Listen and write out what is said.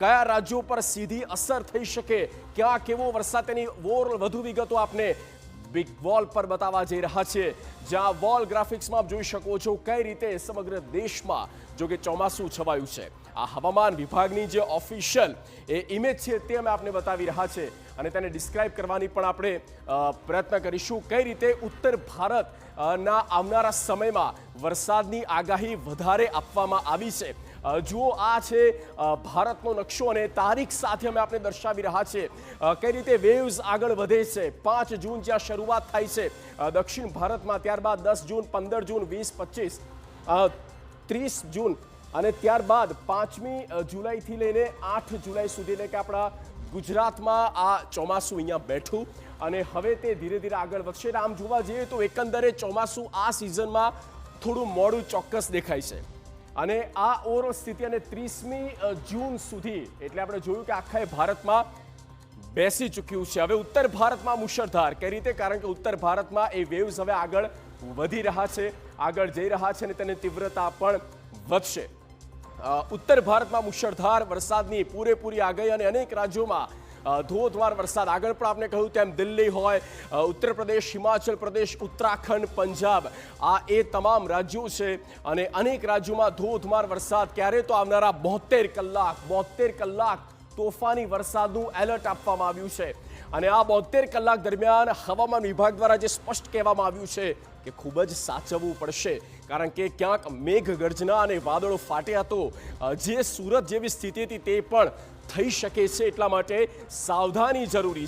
કયા રાજ્યો પર સીધી અસર થઈ શકે, ક્યાં કેવો વરસાદ, તેની વધુ વિગતો આપને બિગ વોલ પર બતાવવા જઈ રહ્યા છે, જ્યાં વોલ ગ્રાફિક્સમાં આપ જોઈ શકો છો કઈ રીતે સમગ્ર દેશમાં જો કે ચોમાસું છવાયું છે. આ હવામાન વિભાગની જે ઓફિશિયલ ઇમેજ છે તે અમે આપને બતાવી રહ્યા છે અને તેને ડિસ્ક્રાઇબ કરવાની પણ આપણે પ્રયત્ન કરીશું. કઈ રીતે ઉત્તર ભારતના આવનારા સમયમાં વરસાદની આગાહી વધારે આપવામાં આવી છે. જુઓ, આ છે ભારતનો નકશો અને તારીખ સાથે અમે આપણે દર્શાવી રહ્યા છે કઈ રીતે વેવ્સ આગળ વધે છે. 5 જૂન જ્યાં શરૂઆત થાય છે દક્ષિણ ભારતમાં, ત્યારબાદ 10 જૂન, 15 જૂન, 20, 25, 30 જૂન અને ત્યારબાદ 5મી જુલાઈથી લઈને 8 જુલાઈ સુધી, એટલે કે આપણા ગુજરાતમાં આ ચોમાસું અહીંયા બેઠું અને હવે તે ધીરે ધીરે આગળ વધશે. આમ જોવા જઈએ તો એકંદરે ચોમાસું આ સિઝનમાં થોડું મોડું ચોક્કસ દેખાય છે અને આ ઓવરઓલ સ્થિતિ અને 30મી જૂન સુધી એટલે આપણે જોયું કે આખા ભારતમાં બેસી ચૂક્યું છે. હવે ઉત્તર ભારતમાં મુશળધાર કઈ રીતે, કારણ કે ઉત્તર ભારતમાં એ વેવ્સ હવે આગળ વધી રહ્યા છે, આગળ જઈ રહ્યા છે અને તેની તીવ્રતા પણ વધશે. ઉત્તર ભારતમાં મુશળધાર વરસાદની પૂરેપૂરી આગાહી અને અનેક રાજ્યોમાં ધોધમાર વરસાદ. આગળ પણ આપણે કહ્યું તેમ દિલ્હી હોય, ઉત્તર પ્રદેશ, હિમાચલ પ્રદેશ, ઉત્તરાખંડ, પંજાબ, આ એ તમામ રાજ્યો છે અને અનેક રાજ્યોમાં ધોધમાર વરસાદ. ક્યારે તો આવનારા 72 કલાક તોફાની વરસાદનું એલર્ટ આપવામાં આવ્યું છે અને આ 72 કલાક દરમિયાન હવામાન વિભાગ દ્વારા જે સ્પષ્ટ કહેવામાં આવ્યું છે કે ખૂબ જ સાચવવું પડશે, કારણ કે ક્યાંક મેઘગર્જના અને વાદળો ફાટ્યા તો જે સુરત જેવી સ્થિતિ હતી તે પણ થઈ શકે છે. એટલા માટે સાવધાની જરૂરી છે.